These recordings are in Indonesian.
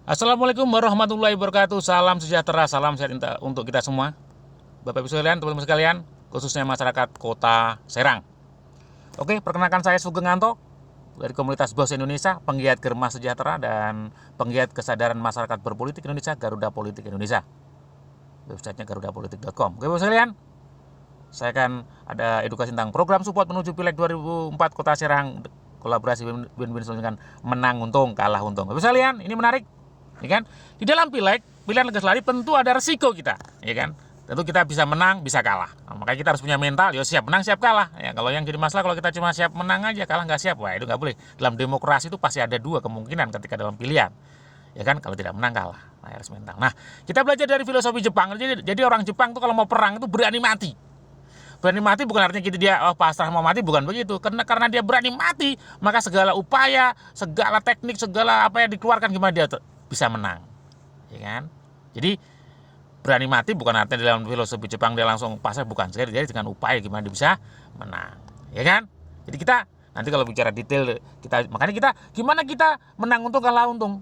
Assalamualaikum warahmatullahi wabarakatuh. Salam sejahtera, salam sehat untuk kita semua. Bapak Ibu sekalian, teman-teman sekalian, khususnya masyarakat Kota Serang. Oke, perkenalkan saya Sugeng Anto dari komunitas Bos Indonesia, penggiat Germa Sejahtera dan penggiat kesadaran masyarakat berpolitik Indonesia, Garuda Politik Indonesia. Websitenya garudapolitik.com. Oke, Bapak sekalian, saya akan ada edukasi tentang program support menuju Pileg 2004 Kota Serang, kolaborasi win-win dengan menang untung, kalah untung. Bapak sekalian, ini menarik. Ya kan? Di dalam pilihan legislatif tentu ada resiko kita, ya kan? Tentu kita bisa menang, bisa kalah. Nah, makanya kita harus punya mental, ya siap menang, siap kalah. Ya, kalau yang jadi masalah kalau kita cuma siap menang aja, kalah nggak siap, wah itu nggak boleh. Dalam demokrasi itu pasti ada dua kemungkinan ketika dalam pilihan, ya kan? Kalau tidak menang kalah, nah, harus mental. Nah, kita belajar dari filosofi Jepang. Jadi orang Jepang tuh kalau mau perang itu berani mati. Berani mati bukan artinya kita dia pasrah mau mati, bukan begitu. Karena dia berani mati, maka segala upaya, segala teknik, segala apa yang dikeluarkan gimana dia bisa menang, ya kan? Jadi berani mati bukan artinya dalam filosofi Jepang dia langsung pasrah, bukan. Jadi dengan upaya gimana dia bisa menang, ya kan? Jadi kita nanti kalau bicara detail makanya kita gimana kita menang untung kalah untung,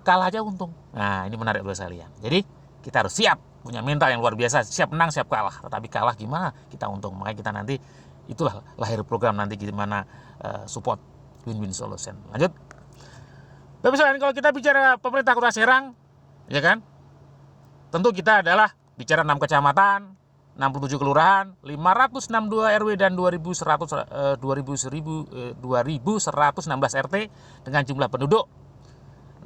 kalah aja untung. Nah ini menarik buat saya lihat. Jadi kita harus siap punya mental yang luar biasa, siap menang siap kalah. Tetapi kalah gimana kita untung. Makanya kita nanti itulah lahir program nanti gimana support win-win solution. Lanjut. Tapi selain kalau kita bicara pemerintah Kota Serang, ya kan? Tentu kita adalah bicara 6 kecamatan, 67 kelurahan, 562 RW dan 2116 RT dengan jumlah penduduk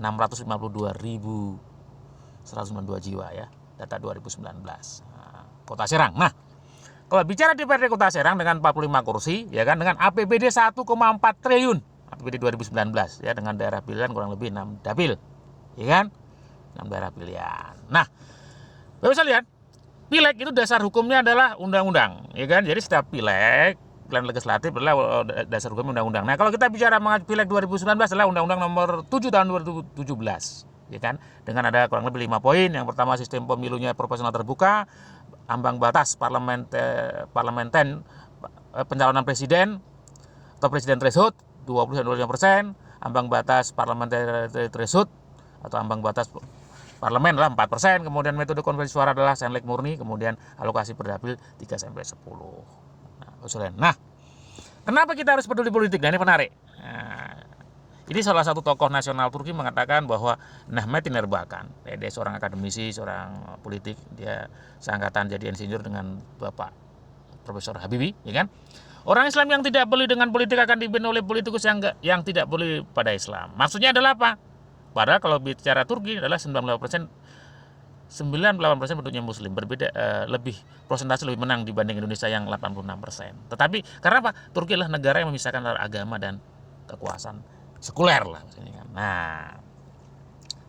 652.192 jiwa ya, data 2019. Nah, Kota Serang. Nah, kalau bicara DPRD Kota Serang dengan 45 kursi, ya kan, dengan APBD 1,4 triliun. APBD 2019 ya, dengan daerah pilihan kurang lebih 6 dapil, ya kan, 6 daerah pilihan. Nah, Bapak bisa lihat pileg itu dasar hukumnya adalah undang-undang, ya kan. Jadi setiap pilihan legislatif adalah dasar hukum undang-undang. Nah, kalau kita bicara mengenai pileg 2019 adalah undang-undang nomor 7 tahun 2017, ya kan, dengan ada kurang lebih 5 poin. Yang pertama, sistem pemilunya proporsional terbuka, ambang batas parlementen pencalonan presiden atau presiden threshold 20-25%, ambang batas parliamentary threshold atau ambang batas parlemen adalah 4%, kemudian metode konversi suara adalah senlek murni, kemudian alokasi per dapil 3-10. Nah, kenapa kita harus peduli politik? Nah, ini menarik. Nah, ini salah satu tokoh nasional Turki mengatakan bahwa Mehmet Erbakan, dia seorang akademisi, seorang politik, dia seangkatan jadi insinyur dengan Bapak Profesor Habibie, ya kan? Orang Islam yang tidak boleh dengan politik akan dipimpin oleh politikus yang tidak boleh pada Islam. Maksudnya adalah apa? Padahal kalau bicara Turki adalah 98% penduduknya Muslim, berbeda lebih persentase lebih menang dibanding Indonesia yang 86%. Tetapi karena apa? Turki adalah negara yang memisahkan antara agama dan kekuasaan sekuler lah. Nah,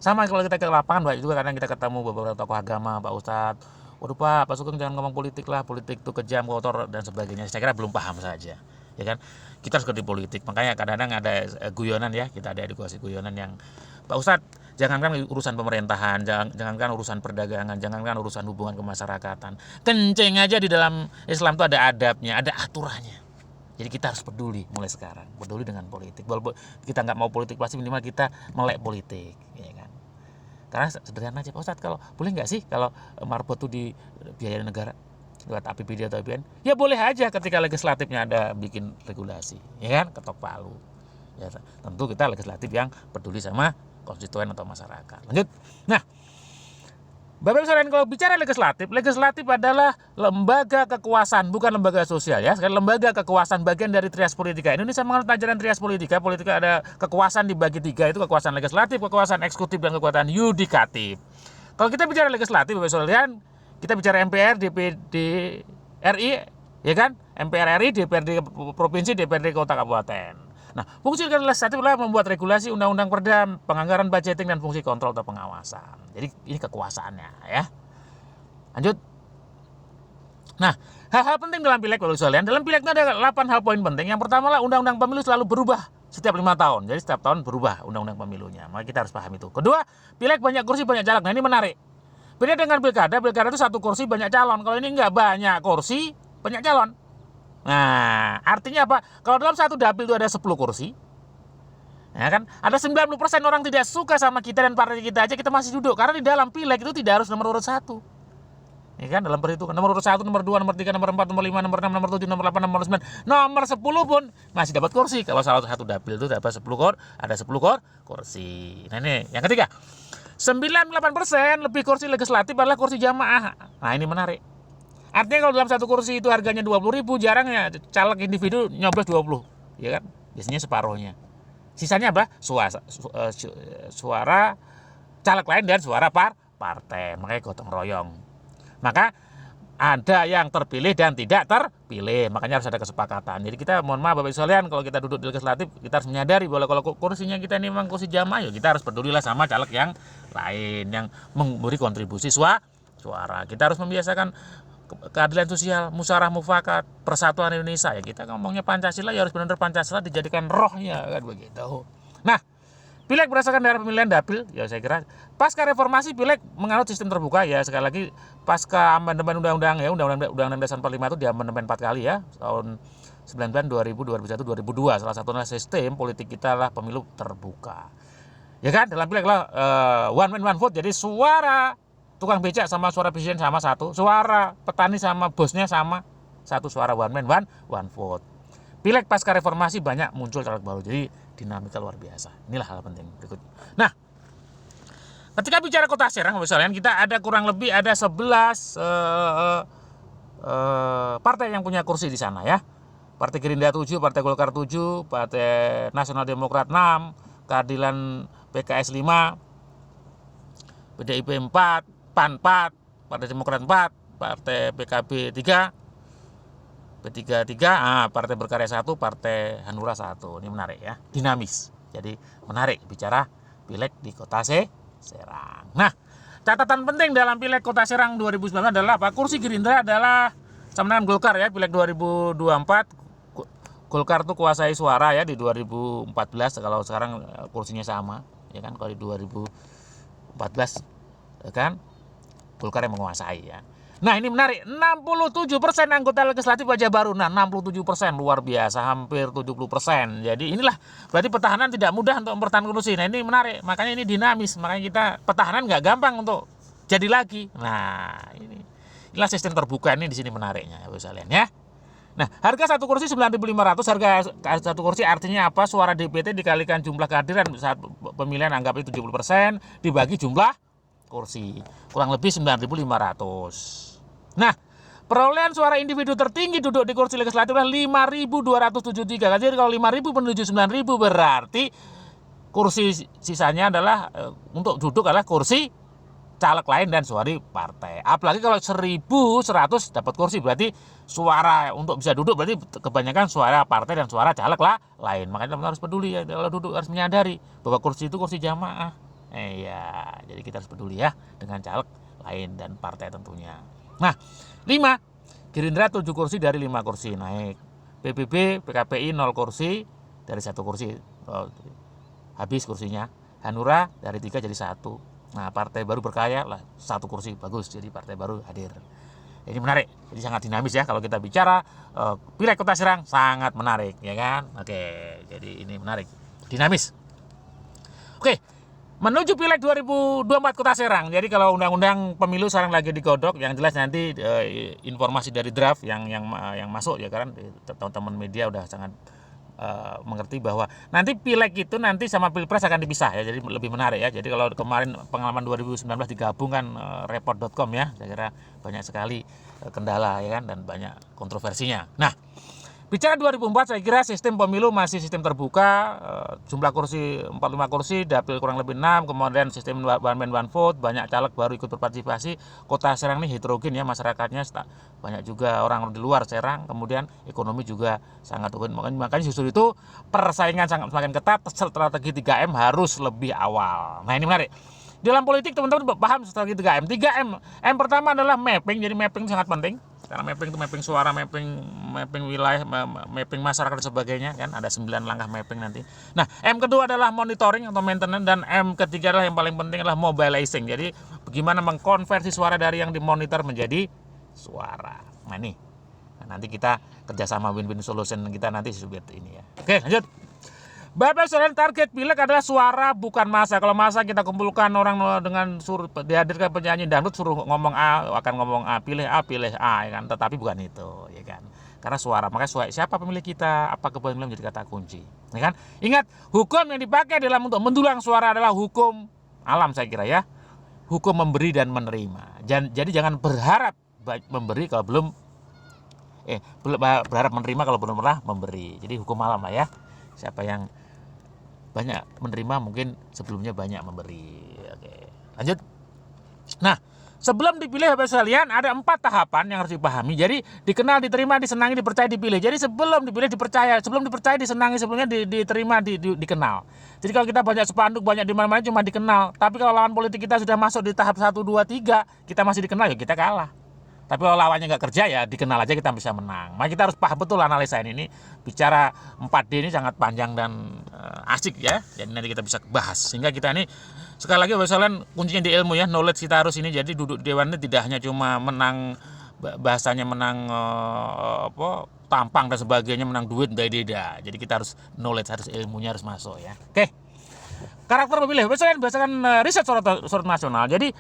sama kalau kita ke lapangan, Pak, juga kadang kita ketemu beberapa tokoh agama, Pak Ustadz, waduh Pak Sugeng jangan ngomong politik lah, politik itu kejam, kotor dan sebagainya. Saya kira belum paham saja, ya kan. Kita harus ngerti politik, makanya kadang-kadang ada guyonan ya, kita ada edukasi guyonan yang, Pak Ustadz, jangankan urusan pemerintahan, jangankan urusan perdagangan, jangankan urusan hubungan kemasyarakatan, kencing aja di dalam Islam itu ada adabnya, ada aturannya. Jadi kita harus peduli mulai sekarang, peduli dengan politik. Walaupun kita nggak mau politik, pasti minimal kita melek politik, ya kan. Karena sederhana aja, Pak Ustadz, kalau boleh nggak sih kalau marbot itu dibiayai negara lewat APBD atau APBN? Ya boleh aja ketika legislatifnya ada bikin regulasi, ya kan, ketok palu. Ya, tentu kita legislatif yang peduli sama konstituen atau masyarakat. Lanjut. Nah, Bapak Ibu sekalian, kalau bicara legislatif adalah lembaga kekuasaan, bukan lembaga sosial ya. Sekali lembaga kekuasaan, bagian dari trias politika. Indonesia mengenal pelajaran trias politika. Politika ada kekuasaan dibagi 3, itu kekuasaan legislatif, kekuasaan eksekutif, dan kekuasaan yudikatif. Kalau kita bicara legislatif, Bapak Ibu sekalian, kita bicara MPR, DPD RI, ya kan? MPR RI, DPRD provinsi, DPRD kota kabupaten. Nah, fungsi legislatif adalah membuat regulasi, undang-undang perda, penganggaran, budgeting, dan fungsi kontrol atau pengawasan. Jadi ini kekuasaannya ya. Lanjut. Nah, hal-hal penting dalam pileg, Bapak Ibu sekalian. Dalam pileg itu ada 8 hal poin penting. Yang pertama adalah undang-undang pemilu selalu berubah setiap 5 tahun. Jadi setiap tahun berubah undang-undang pemilunya. Maka kita harus paham itu. Kedua, pileg banyak kursi banyak caleg. Nah, ini menarik. Beda dengan pilkada itu 1 kursi banyak calon. Kalau ini enggak, banyak kursi banyak calon. Nah, artinya apa? Kalau dalam 1 dapil itu ada 10 kursi, Ya kan? Ada 90% orang tidak suka sama kita dan partai kita aja kita masih duduk. Karena di dalam pileg itu tidak harus nomor urut 1. Ya kan? Dalam perhitungan nomor urut 1, nomor 2, nomor 3, nomor 4, nomor 5, nomor 6, nomor 7, nomor 8, nomor 9, nomor 10 pun masih dapat kursi. Kalau salah satu dapil itu dapat 10 ada 10 kursi. Nah ini yang ketiga. 98% lebih kursi legislatif adalah kursi jamaah. Nah ini menarik. Artinya kalau dalam satu kursi itu harganya 20.000, jarang ya caleg individu nyoblos 20. Ya kan? Biasanya separuhnya. Sisanya apa? Suara caleg lain dan suara partai. Makanya gotong royong. Maka ada yang terpilih dan tidak terpilih. Makanya harus ada kesepakatan. Jadi kita mohon maaf Bapak Ibu sekalian, kalau kita duduk di legislatif, kita harus menyadari bahwa kalau kursinya kita ini memang kursi jamaah, ya kita harus pedulilah sama caleg yang lain yang memberi kontribusi suara. Kita harus membiasakan keadilan sosial, musyawarah mufakat, persatuan Indonesia. Ya kita ngomongnya Pancasila, ya harus benar-benar Pancasila dijadikan rohnya kan begitu. Nah, pileg berdasarkan daerah pemilihan dapil, ya saya kira pasca reformasi pileg menganut sistem terbuka ya. Sekali lagi pasca amandemen undang-undang ya, undang-undang dasar 45 itu diamandemen 4 kali ya, tahun 99, 2000, 2001, 2002. Salah satunya sistem politik kita lah pemilu terbuka. Ya kan, dalam pileg lah one man one vote. Jadi suara tukang becak sama suara presiden sama satu, suara petani sama bosnya sama satu, suara one man one vote. Pileg pasca reformasi banyak muncul caleg baru, jadi dinamika luar biasa. Inilah hal penting berikut. Nah, ketika bicara Kota Serang misalnya kita ada kurang lebih ada 11 partai yang punya kursi di sana ya. Partai Gerindra 7, Partai Golkar 7, Partai Nasional Demokrat 6, Keadilan PKS 5, PDIP 4, PAN 4, Partai Demokrat 4, Partai PKB 3, P3 3, Partai Berkarya 1, Partai Hanura 1. Ini menarik ya, dinamis. Jadi menarik bicara pileg di Kota Serang. Nah, catatan penting dalam pileg Kota Serang 2019 adalah apa? Kursi Gerindra adalah sama dengan Golkar ya, pileg 2024. Golkar tuh kuasai suara ya di 2014, kalau sekarang kursinya sama ya kan. Kalau di 2014 ya kan Golkar yang menguasai ya. Nah ini menarik, 67% anggota legislatif wajah baru. Nah 67% luar biasa, hampir 70%. Jadi inilah berarti pertahanan tidak mudah untuk mempertahankan kursi. Nah ini menarik, makanya ini dinamis. Makanya kita pertahanan nggak gampang untuk jadi lagi. Nah inilah sistem terbuka ini di sini menariknya ya bisa lihat ya. Nah harga satu kursi 9.500, harga satu kursi artinya apa? Suara DPT dikalikan jumlah kehadiran saat pemilihan anggapnya 70%, dibagi jumlah kursi, kurang lebih 9.500. Nah, perolehan suara individu tertinggi duduk di kursi legislatif adalah 5.273. Jadi kalau 5.000 menuju 9.000 berarti kursi sisanya adalah untuk duduk adalah kursi caleg lain dan suara partai. Apalagi kalau 1.100 dapat kursi, berarti suara untuk bisa duduk berarti kebanyakan suara partai dan suara caleg lah lain. Makanya teman-teman harus peduli ya, kalau duduk harus menyadari bahwa kursi itu kursi jamaah. Ya, jadi kita harus peduli ya dengan caleg lain dan partai tentunya. Nah, 5, Gerindra 7 kursi dari 5 kursi naik. PBB, PKPI 0 kursi dari 1 kursi habis kursinya. Hanura dari 3 jadi 1. Nah, partai baru berkarya lah 1 kursi, bagus, jadi partai baru hadir. Ini menarik, jadi sangat dinamis ya kalau kita bicara pileg Kota Serang, sangat menarik ya kan. Oke, jadi ini menarik, dinamis. Oke, menuju pileg 2024 Kota Serang. Jadi kalau undang-undang pemilu sekarang lagi digodok, yang jelas nanti informasi dari draft yang masuk ya kan, teman-teman media udah sangat mengerti bahwa nanti pileg itu nanti sama pilpres akan dipisah ya, jadi lebih menarik ya. Jadi kalau kemarin pengalaman 2019 digabungkan report.com ya, saya kira banyak sekali kendala ya kan dan banyak kontroversinya. Nah, bicara 2004 saya kira sistem pemilu masih sistem terbuka, jumlah kursi 45 kursi, dapil kurang lebih 6, kemudian sistem one man one vote, banyak caleg baru ikut berpartisipasi. Kota Serang ini heterogen ya masyarakatnya, banyak juga orang di luar Serang, kemudian ekonomi juga sangat open. Makanya justru itu persaingan sangat semakin ketat, strategi 3M harus lebih awal. Nah ini menarik. Dalam politik teman-teman paham strategi 3M. 3M, M pertama adalah mapping, jadi mapping sangat penting. Karena mapping itu mapping suara, mapping wilayah, mapping masyarakat dan sebagainya kan, ada 9 langkah mapping nanti. Nah, M kedua adalah monitoring atau maintenance, dan M ketiga adalah yang paling penting adalah mobilizing. Jadi bagaimana mengkonversi suara dari yang dimonitor menjadi suara. Nah ini, nanti kita kerjasama win-win solution kita nanti seperti ini ya. Oke, lanjut. Bapak sekalian, target pileg adalah suara bukan masa. Kalau masa kita kumpulkan orang dengan suruh dihadirkan penyanyi dangdut suruh ngomong A, akan ngomong A, pilih A, ya kan? Tetapi bukan itu, ya kan? Karena suara, makanya siapa pemilih kita, apa kebenaran menjadi kata kunci, ya kan? Ingat, hukum yang dipakai dalam untuk mendulang suara adalah hukum alam, saya kira ya. Hukum memberi dan menerima. Jadi jangan berharap memberi kalau belum berharap menerima kalau belum pernah memberi. Jadi hukum alam lah ya. Siapa yang banyak menerima mungkin sebelumnya banyak memberi. Oke, lanjut. Nah, sebelum dipilih Bapak sekalian ada 4 tahapan yang harus dipahami. Jadi dikenal, diterima, disenangi, dipercaya, dipilih. Jadi sebelum dipilih dipercaya, sebelum dipercaya disenangi, sebelumnya diterima, dikenal. Jadi kalau kita banyak spanduk, banyak di mana-mana cuma dikenal. Tapi kalau lawan politik kita sudah masuk di tahap 1, 2, 3, kita masih dikenal, ya kita kalah. Tapi kalau lawannya nggak kerja, ya dikenal aja kita bisa menang. Maka kita harus paham betul analisa ini. Bicara 4D ini sangat panjang dan asik ya. Jadi nanti kita bisa bahas. Sehingga kita ini sekali lagi Bapak sekalian, kuncinya di ilmu ya. Knowledge kita harus ini. Jadi duduk dewan ini tidak hanya cuma menang, bahasanya menang tampang dan sebagainya, menang duit, tidak. Jadi kita harus knowledge, harus ilmunya harus masuk ya. Oke. Karakter pemilih Bapak sekalian berdasarkan riset sorot nasional. Jadi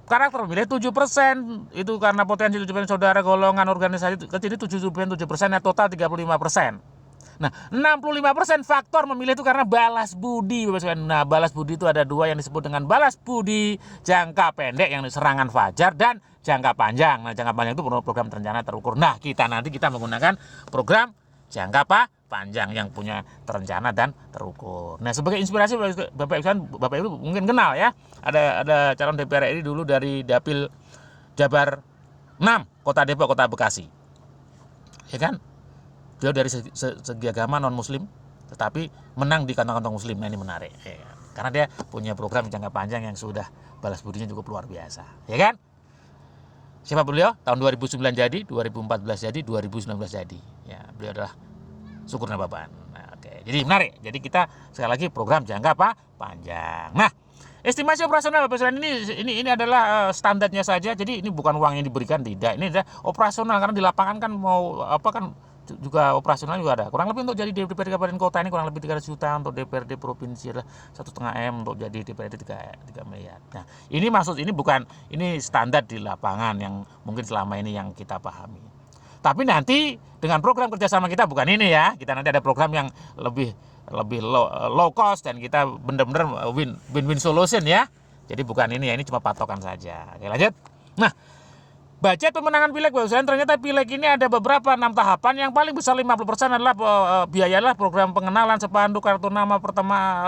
karakter pemilih 7% itu karena potensi 7% saudara, golongan, organisasi kecil, 7% ya, total 35%. Nah, 65% faktor memilih itu karena balas budi. Nah, balas budi itu ada 2 yang disebut dengan balas budi jangka pendek yang serangan fajar, dan jangka panjang. Nah, jangka panjang itu program terencana terukur. Nah, kita menggunakan program jangka panjang yang punya terencana dan terukur. Nah, sebagai inspirasi Bapak Ibu mungkin kenal ya. Ada calon DPR RI dulu dari Dapil Jabar 6, Kota Depok, Kota Bekasi. Ya kan? Dia dari segi agama non muslim, tetapi menang di kantong-kantong muslim. Nah, ini menarik. Ya, karena dia punya program jangka panjang yang sudah balas budinya cukup luar biasa. Ya kan? Siapa beliau? Tahun 2009 jadi, 2014 jadi, 2019 jadi. Ya, beliau adalah Syukur Nababan. Nah, oke. Jadi menarik. Jadi kita sekali lagi program jangka panjang. Nah, estimasi operasional Bapak sekalian ini adalah standarnya saja. Jadi ini bukan uang yang diberikan, tidak. Ini adalah operasional karena di lapangan kan mau apa kan juga operasional juga ada. Kurang lebih untuk jadi DPRD Kabupaten Kota ini kurang lebih 300 juta, untuk DPRD provinsi adalah 1,5 M, untuk jadi DPRD 3 miliar. Nah, ini bukan ini standar di lapangan yang mungkin selama ini yang kita pahami. Tapi nanti dengan program kerjasama kita bukan ini ya, kita nanti ada program yang lebih low cost dan kita benar-benar win-win solution ya. Jadi bukan ini ya, ini cuma patokan saja. Oke, lanjut. Nah, budget pemenangan pileg Bapak sekalian, ternyata pileg ini ada beberapa 6 tahapan. Yang paling besar 50% adalah biaya program pengenalan, spanduk, kartu nama,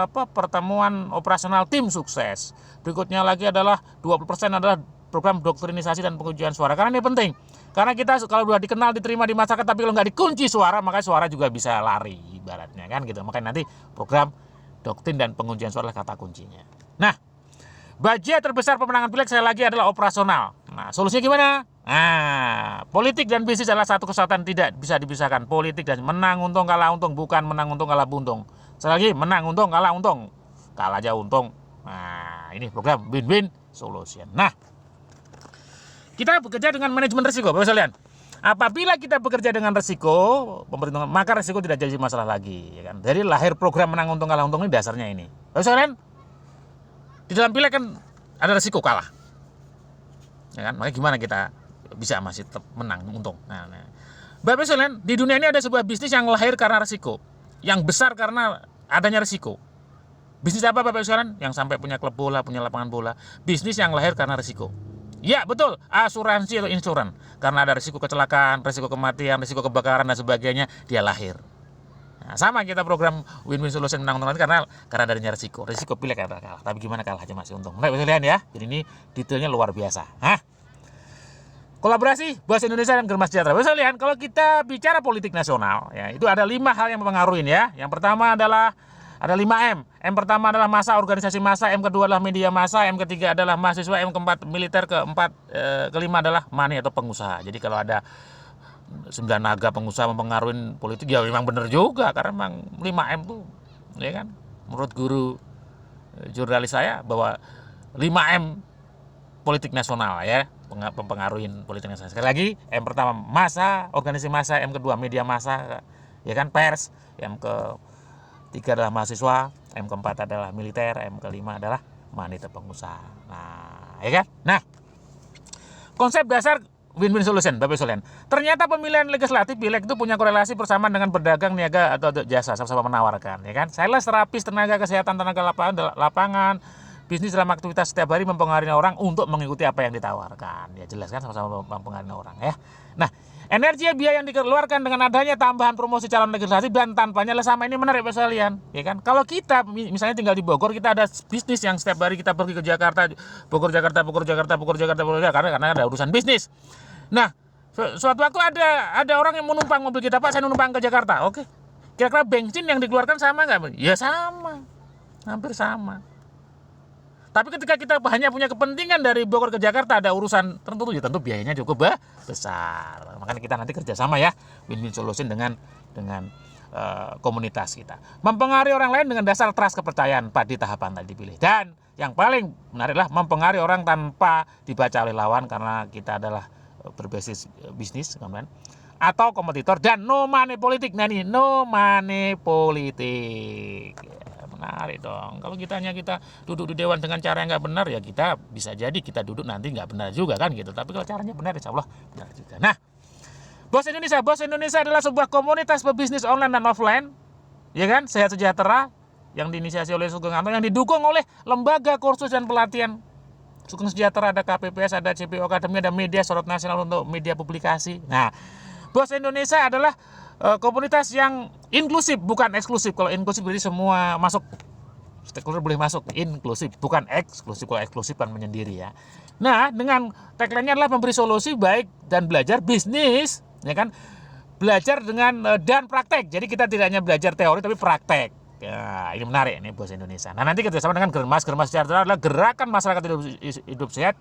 pertemuan operasional tim sukses. Berikutnya lagi adalah 20% adalah program doktrinisasi dan pengujian suara. Karena ini penting. Karena kita kalau sudah dikenal, diterima di masyarakat, tapi kalau nggak dikunci suara, maka suara juga bisa lari ibaratnya kan gitu. Makanya nanti program doktrin dan pengujian suara adalah kata kuncinya. Nah, budget terbesar pemenangan pileg saya lagi adalah operasional. Nah, solusinya gimana? Nah, politik dan bisnis adalah satu kesatuan, tidak bisa dipisahkan. Politik dan menang untung kalah untung, bukan menang untung kalah buntung. Sekali lagi, menang untung kalah untung, kalah aja untung. Nah, ini program win-win solution. Nah, kita bekerja dengan manajemen risiko Bapak sekalian. Apabila kita bekerja dengan risiko pemperhitungan, maka risiko tidak jadi masalah lagi, ya kan? Jadi lahir program menang untung kalah untung ini dasarnya ini. Bapak sekalian, di dalam pileg kan ada risiko kalah, ya kan? Makanya gimana kita bisa masih tetap menang untung. Nah. Bapak sekalian, di dunia ini ada sebuah bisnis yang lahir karena risiko, yang besar karena adanya risiko. Bisnis apa Bapak sekalian? Yang sampai punya klub bola, punya lapangan bola. Bisnis yang lahir karena risiko. Ya betul, asuransi atau insuran. Karena ada risiko kecelakaan, risiko kematian, risiko kebakaran dan sebagainya, dia lahir. Nah, sama kita program win-win solution menang untung karena adanya risiko. Risiko pileg ada kalah, tapi gimana kalah aja masih untung. Nah, bisa lihat ya. Jadi ini detailnya luar biasa. Hah? Kolaborasi bahasa Indonesia dan Germas Sejahtera. Bisa lihat kalau kita bicara politik nasional, ya itu ada 5 hal yang mempengaruhi ya. Yang pertama adalah ada 5 M. M pertama adalah massa, organisasi massa. M kedua adalah media massa. M ketiga adalah mahasiswa. M keempat militer. Kelima adalah money atau pengusaha. Jadi kalau ada 9 naga pengusaha mempengaruhi politik, ya memang benar juga. Karena memang 5 M tuh, ya kan? Menurut guru jurnalis saya bahwa 5 M politik nasional ya, mempengaruhi politik nasional. Sekali lagi, M pertama massa, organisasi massa. M kedua media massa, ya kan, pers. 3 adalah mahasiswa, M keempat adalah militer, M kelima adalah wanita pengusaha. Nah, ya kan? Nah, konsep dasar win-win solution, Bapak Solian. Ternyata pemilihan legislatif pileg itu punya korelasi bersamaan dengan berdagang, niaga atau jasa, sama-sama menawarkan, ya kan? Sales, terapis, tenaga kesehatan, tenaga lapangan, bisnis dalam aktivitas setiap hari mempengaruhi orang untuk mengikuti apa yang ditawarkan. Ya jelas kan, sama-sama mempengaruhi orang ya. Nah, energi biaya yang dikeluarkan dengan adanya tambahan promosi calon legislatif dan tanpanya sama ini menarik Bapak Solian, ya kan? Kalau kita misalnya tinggal di Bogor, kita ada bisnis yang setiap hari kita pergi ke Jakarta, Bogor Jakarta, karena ada urusan bisnis. Nah, suatu waktu ada orang yang menumpang mobil kita, Pak, saya numpang ke Jakarta. Oke. Kira-kira bensin yang dikeluarkan sama nggak? Ya sama, hampir sama. Tapi ketika kita hanya punya kepentingan dari Bogor ke Jakarta, ada urusan tertentu, ya tentu biayanya cukup besar. Makanya kita nanti kerjasama ya, win-win solution dengan komunitas kita. Mempengaruhi orang lain dengan dasar trust, kepercayaan pada tahapan tadi dipilih. Dan yang paling menarik adalah mempengaruhi orang tanpa dibaca oleh lawan karena kita adalah berbasis bisnis, kan? Atau kompetitor, dan no money politik. Nah ini no money politik. Ya, menarik dong. Kalau kita duduk di dewan dengan cara yang nggak benar, ya kita bisa jadi kita duduk nanti nggak benar juga kan gitu. Tapi kalau caranya benar, insya Allah benar juga. Nah, Bos Indonesia adalah sebuah komunitas pebisnis online dan offline, ya kan? Sehat sejahtera yang diinisiasi oleh Sugeng Anton, yang didukung oleh lembaga kursus dan pelatihan Sugeng Sejahtera, ada KPPS, ada CPO Academy, ada media sorot nasional untuk media publikasi. Nah, Bos Indonesia adalah komunitas yang inklusif, bukan eksklusif. Kalau inklusif berarti semua masuk, stakeholder boleh masuk. Inklusif, bukan eksklusif. Kalau eksklusif kan menyendiri ya. Nah, dengan tagline-nya adalah memberi solusi baik dan belajar bisnis, ya kan? Belajar dengan dan praktek. Jadi kita tidak hanya belajar teori tapi praktek. Ya, ini menarik nih Bos Indonesia. Nah, nanti kerjasama dengan Germas Sejahtera adalah gerakan masyarakat hidup sehat.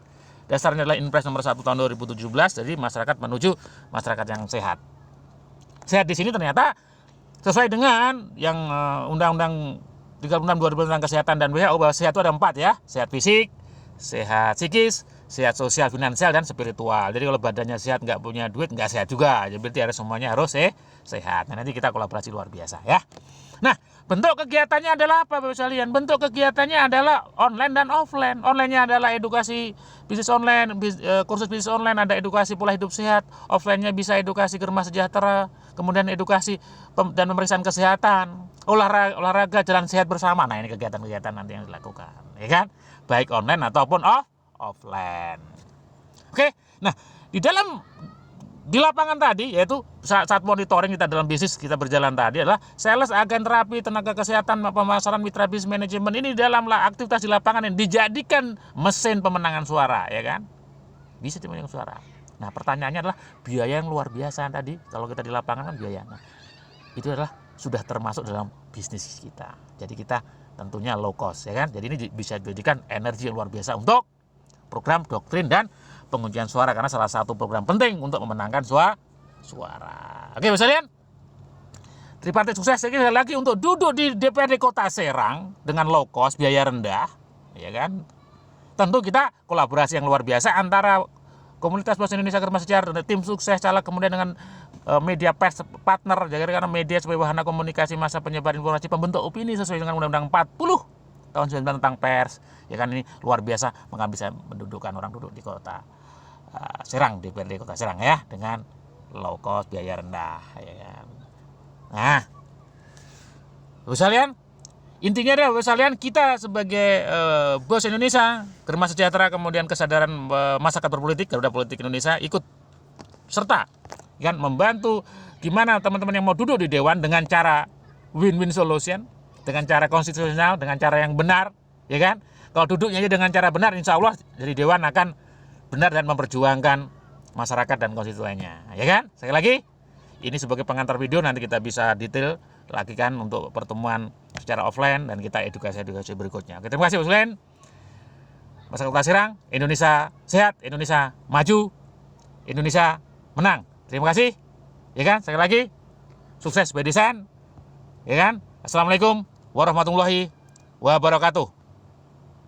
Dasarnya adalah Inpres nomor 1 tahun 2017. Jadi masyarakat menuju masyarakat yang sehat. Sehat di sini ternyata sesuai dengan yang Undang-Undang 36 2000 tentang kesehatan dan WHO, bahwa sehat itu ada 4 ya. Sehat fisik, sehat psikis, sehat sosial, finansial, dan spiritual. Jadi kalau badannya sehat nggak punya duit nggak sehat juga. Jadi berarti ada semuanya harus sehat. Nah, nanti kita kolaborasi luar biasa ya. Nah, bentuk kegiatannya adalah apa Bapak sekalian? Bentuk kegiatannya adalah online dan offline. Online-nya adalah edukasi bisnis online, kursus bisnis online, ada edukasi pola hidup sehat. Offline-nya bisa edukasi Germas Sejahtera, kemudian edukasi dan pemeriksaan kesehatan, olahraga jalan sehat bersama. Nah, ini kegiatan-kegiatan nanti yang dilakukan, ya kan? Baik online ataupun offline. Oke. Nah, di lapangan tadi, yaitu saat monitoring kita dalam bisnis kita berjalan tadi adalah sales, agen terapi, tenaga kesehatan, pemasaran, mitra bisnis, manajemen, ini dalam aktivitas di lapangan yang dijadikan mesin pemenangan suara, ya kan? Bisa pemenangan suara. Nah, pertanyaannya adalah biaya yang luar biasa tadi. Kalau kita di lapangan kan biaya. Nah, itu adalah sudah termasuk dalam bisnis kita. Jadi kita tentunya low cost, ya kan? Jadi ini bisa dijadikan energi yang luar biasa untuk program, doktrin, dan pengujian suara, karena salah satu program penting untuk memenangkan suara. Oke, Bapak sekalian, tripartit sukses sekali lagi untuk duduk di DPRD Kota Serang dengan low cost, biaya rendah, ya kan? Tentu kita kolaborasi yang luar biasa antara komunitas Bos Indonesia Germas Sejahtera, tim sukses caleg, kemudian dengan media pers partner, jadi karena media sebagai wahana komunikasi masa penyebar informasi, pembentuk opini sesuai dengan Undang-Undang 40 tahun 19 tentang pers, ya kan? Ini luar biasa, maka bisa mendudukan orang duduk di Kota Serang, DPRD Kota Serang ya, dengan low cost, biaya rendah, ya kan? Nah, Bapak sekalian, intinya adalah Bapak sekalian, kita sebagai Bos Indonesia Germas Sejahtera, kemudian kesadaran masyarakat berpolitik, Garuda Politik Indonesia ikut serta kan membantu gimana teman-teman yang mau duduk di dewan dengan cara win-win solution, dengan cara konstitusional, dengan cara yang benar, ya kan? Kalau duduknya dengan cara benar, insya Allah dari dewan akan benar dan memperjuangkan masyarakat dan konstituennya, ya kan? Sekali lagi, ini sebagai pengantar video, nanti kita bisa detail lagi kan untuk pertemuan secara offline dan kita edukasi berikutnya. Oke, terima kasih Bapak sekalian. Masyarakat Kota Serang, Indonesia sehat, Indonesia maju, Indonesia menang. Terima kasih, ya kan? Sekali lagi, sukses by design, ya kan? Assalamualaikum warahmatullahi wabarakatuh.